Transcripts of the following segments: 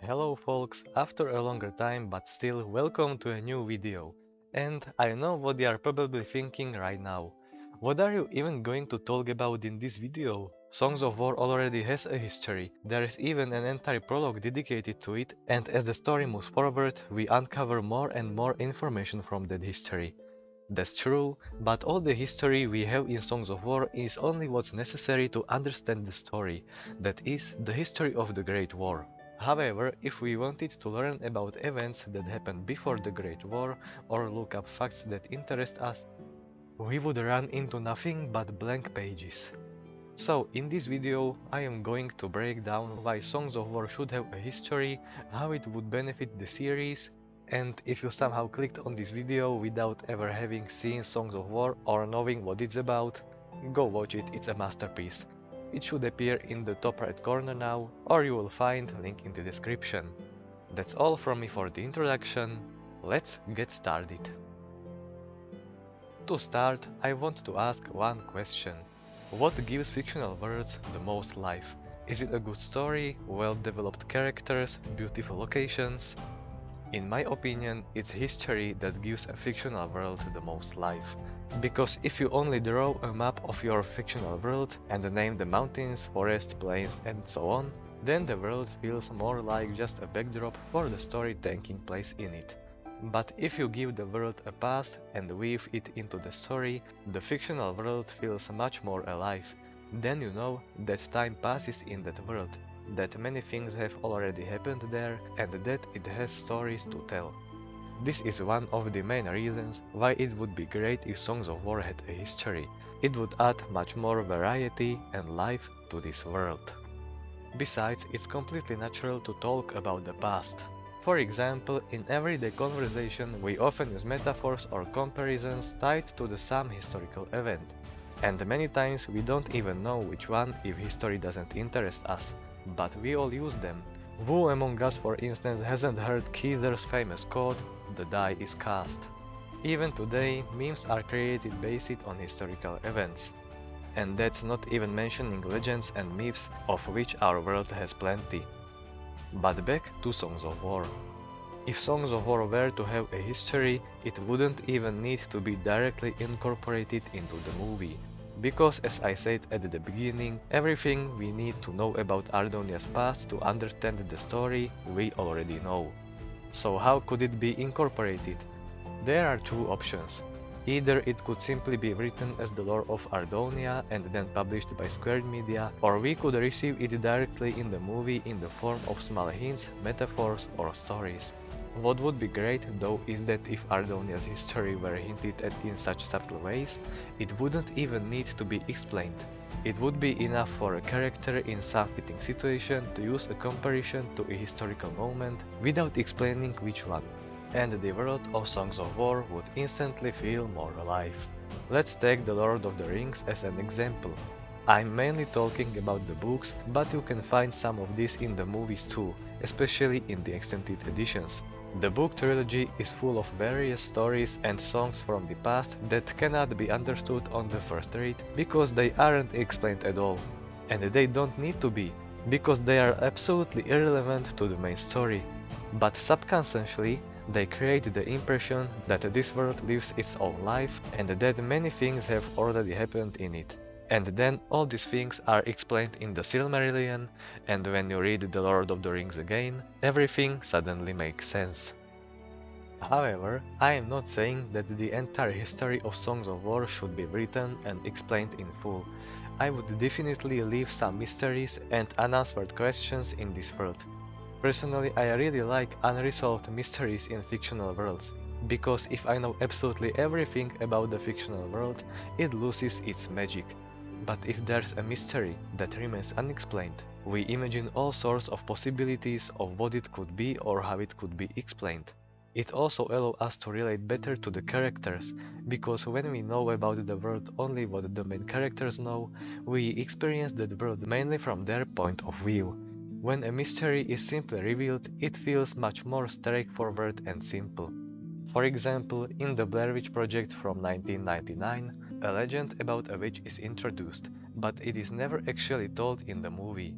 Hello folks, after a longer time but still welcome to a new video. And I know what you are probably thinking right now. What are you even going to talk about in this video? Songs of War already has a history, there is even an entire prologue dedicated to it, and as the story moves forward, we uncover more and more information from that history. That's true, but all the history we have in Songs of War is only what's necessary to understand the story, that is, the history of the Great War. However, if we wanted to learn about events that happened before the Great War or look up facts that interest us, we would run into nothing but blank pages. So, in this video, I am going to break down why Songs of War should have a history, how it would benefit the series, and if you somehow clicked on this video without ever having seen Songs of War or knowing what it's about, go watch it, it's a masterpiece. It should appear in the top right corner now, or you will find link in the description. That's all from me for the introduction, let's get started. To start, I want to ask one question. What gives fictional worlds the most life? Is it a good story, well-developed characters, beautiful locations? In my opinion, it's history that gives a fictional world the most life. Because if you only draw a map of your fictional world and name the mountains, forests, plains and so on, then the world feels more like just a backdrop for the story taking place in it. But if you give the world a past and weave it into the story, the fictional world feels much more alive. Then you know that time passes in that world, that many things have already happened there, and that it has stories to tell. This is one of the main reasons why it would be great if Songs of War had a history. It would add much more variety and life to this world. Besides, it's completely natural to talk about the past. For example, in everyday conversation we often use metaphors or comparisons tied to some historical event. And many times we don't even know which one if history doesn't interest us, but we all use them. Who among us, for instance, hasn't heard Keith's famous quote, "The die is cast." Even today, memes are created based on historical events. And that's not even mentioning legends and myths, of which our world has plenty. But back to Songs of War. If Songs of War were to have a history, it wouldn't even need to be directly incorporated into the movie. Because as I said at the beginning, everything we need to know about Ardonia's past to understand the story we already know. So how could it be incorporated? There are two options. Either it could simply be written as the lore of Ardonia and then published by Squared Media, or we could receive it directly in the movie in the form of small hints, metaphors or stories. What would be great though is that if Ardonia's history were hinted at in such subtle ways, it wouldn't even need to be explained. It would be enough for a character in some fitting situation to use a comparison to a historical moment without explaining which one, and the world of Songs of War would instantly feel more alive. Let's take The Lord of the Rings as an example. I'm mainly talking about the books, but you can find some of this in the movies too, especially in the extended editions. The book trilogy is full of various stories and songs from the past that cannot be understood on the first read because they aren't explained at all. And they don't need to be, because they are absolutely irrelevant to the main story. But subconsciously, they create the impression that this world lives its own life and that many things have already happened in it. And then all these things are explained in the Silmarillion, and when you read The Lord of the Rings again, everything suddenly makes sense. However, I am not saying that the entire history of Songs of War should be written and explained in full. I would definitely leave some mysteries and unanswered questions in this world. Personally, I really like unresolved mysteries in fictional worlds, because if I know absolutely everything about the fictional world, it loses its magic. But if there's a mystery that remains unexplained, we imagine all sorts of possibilities of what it could be or how it could be explained. It also allows us to relate better to the characters, because when we know about the world only what the main characters know, we experience that world mainly from their point of view. When a mystery is simply revealed, it feels much more straightforward and simple. For example, in the Blair Witch Project from 1999, a legend about a witch is introduced, but it is never actually told in the movie.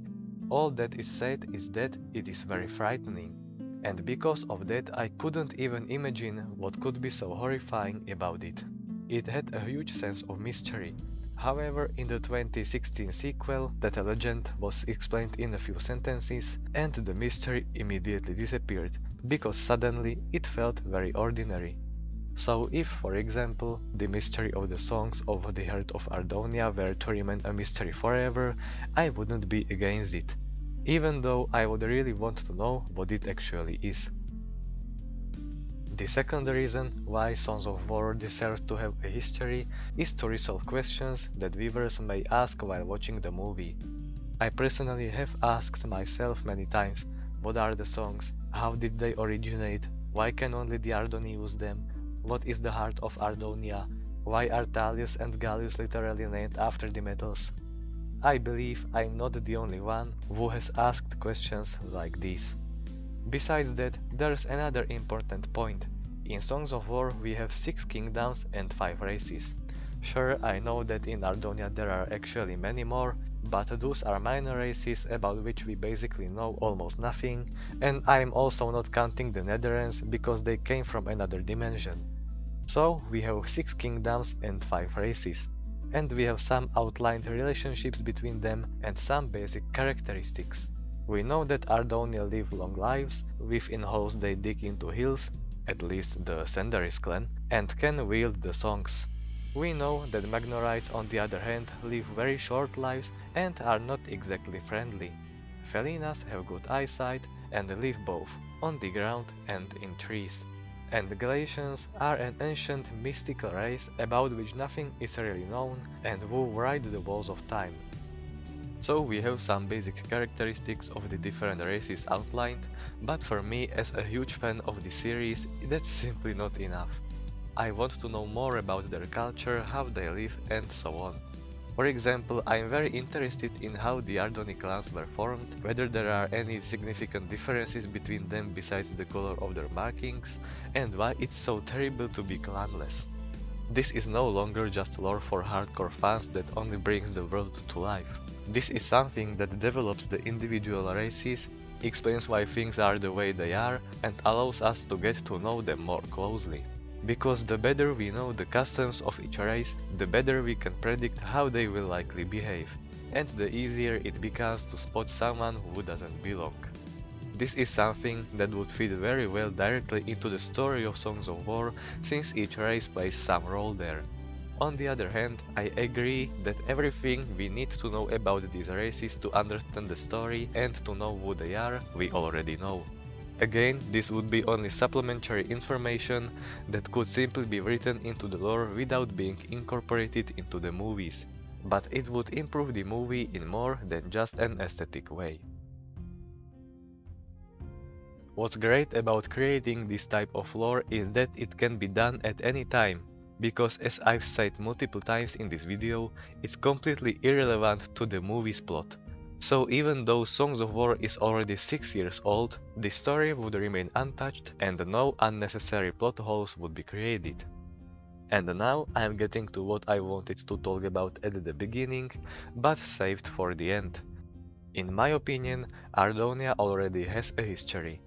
All that is said is that it is very frightening, and because of that I couldn't even imagine what could be so horrifying about it. It had a huge sense of mystery. However, in the 2016 sequel, that legend was explained in a few sentences, and the mystery immediately disappeared, because suddenly it felt very ordinary. So if, for example, the mystery of the songs of the Heart of Ardonia were to remain a mystery forever, I wouldn't be against it, even though I would really want to know what it actually is. The second reason why Songs of War deserves to have a history is to resolve questions that viewers may ask while watching the movie. I personally have asked myself many times, what are the songs? How did they originate? Why can only the Ardoni use them? What is the Heart of Ardonia? Why are Thalius and Gallius literally named after the metals? I believe I'm not the only one who has asked questions like these. Besides that, there's another important point. In Songs of War we have 6 kingdoms and 5 races. Sure, I know that in Ardonia there are actually many more, but those are minor races about which we basically know almost nothing, and I'm also not counting the Netherlands because they came from another dimension. So we have 6 kingdoms and 5 races, and we have some outlined relationships between them and some basic characteristics. We know that Ardonia live long lives, within holes they dig into hills, at least the Sendaris clan, and can wield the songs. We know that Magnorites on the other hand live very short lives and are not exactly friendly. Felinas have good eyesight and live both on the ground and in trees. And the Galatians are an ancient mystical race about which nothing is really known and who ride the walls of time. So we have some basic characteristics of the different races outlined, but for me as a huge fan of the series, that's simply not enough. I want to know more about their culture, how they live and so on. For example, I am very interested in how the Ardoni clans were formed, whether there are any significant differences between them besides the color of their markings, and why it's so terrible to be clanless. This is no longer just lore for hardcore fans that only brings the world to life. This is something that develops the individual races, explains why things are the way they are, and allows us to get to know them more closely. Because the better we know the customs of each race, the better we can predict how they will likely behave, and the easier it becomes to spot someone who doesn't belong. This is something that would fit very well directly into the story of Songs of War, since each race plays some role there. On the other hand, I agree that everything we need to know about these races to understand the story and to know who they are, we already know. Again, this would be only supplementary information that could simply be written into the lore without being incorporated into the movies, but it would improve the movie in more than just an aesthetic way. What's great about creating this type of lore is that it can be done at any time, because as I've said multiple times in this video, it's completely irrelevant to the movie's plot. So even though Songs of War is already 6 years old, the story would remain untouched and no unnecessary plot holes would be created. And now I'm getting to what I wanted to talk about at the beginning, but saved for the end. In my opinion, Ardonia already has a history.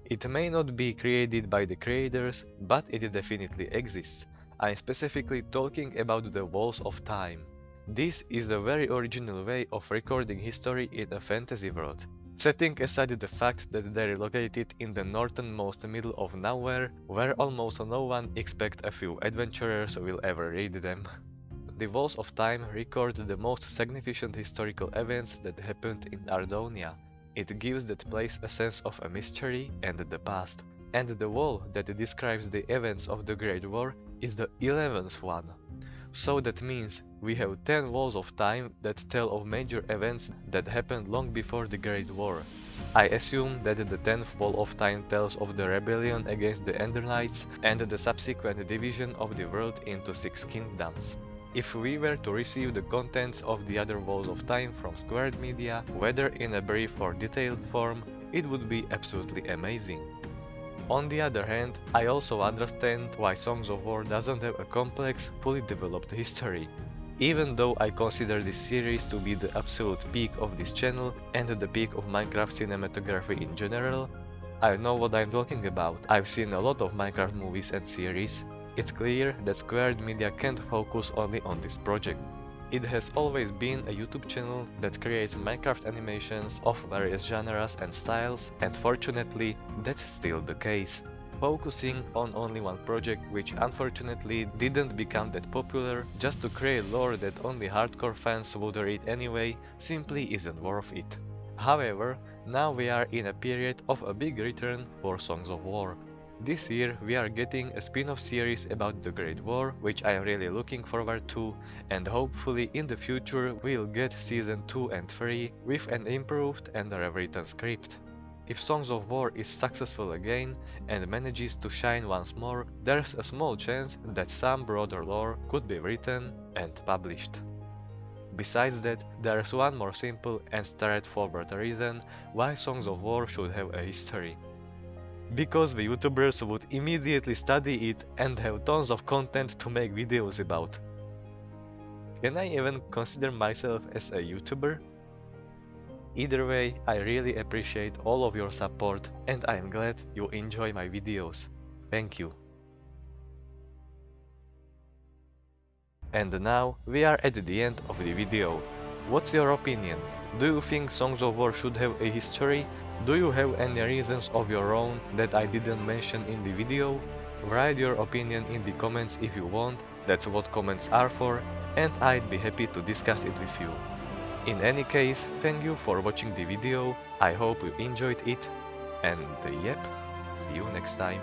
It may not be created by the creators, but it definitely exists. I'm specifically talking about the Walls of Time. This is the very original way of recording history in a fantasy world. Setting aside the fact that they're located in the northernmost middle of nowhere, where almost no one except a few adventurers will ever read them. The Walls of Time record the most significant historical events that happened in Ardonia. It gives that place a sense of a mystery and the past. And the wall that describes the events of the Great War is the 11th one. So that means we have 10 walls of time that tell of major events that happened long before the Great War. I assume that the 10th wall of time tells of the rebellion against the Enderites and the subsequent division of the world into 6 kingdoms. If we were to receive the contents of the other walls of time from Squared Media, whether in a brief or detailed form, it would be absolutely amazing. On the other hand, I also understand why Songs of War doesn't have a complex, fully developed history. Even though I consider this series to be the absolute peak of this channel and the peak of Minecraft cinematography in general, I know what I'm talking about. I've seen a lot of Minecraft movies and series. It's clear that Squared Media can't focus only on this project. It has always been a YouTube channel that creates Minecraft animations of various genres and styles, and fortunately, that's still the case. Focusing on only one project, which unfortunately didn't become that popular, just to create lore that only hardcore fans would read anyway, simply isn't worth it. However, now we are in a period of a big return for Songs of War. This year we are getting a spin-off series about the Great War, which I am really looking forward to, and hopefully in the future we'll get season 2 and 3 with an improved and rewritten script. If Songs of War is successful again and manages to shine once more, there's a small chance that some broader lore could be written and published. Besides that, there's one more simple and straightforward reason why Songs of War should have a history. Because the YouTubers would immediately study it and have tons of content to make videos about. Can I even consider myself as a YouTuber? Either way, I really appreciate all of your support and I am glad you enjoy my videos. Thank you. And now we are at the end of the video. What's your opinion? Do you think Songs of War should have a history? Do you have any reasons of your own that I didn't mention in the video? Write your opinion in the comments if you want, that's what comments are for, and I'd be happy to discuss it with you. In any case, thank you for watching the video, I hope you enjoyed it, and yep, see you next time.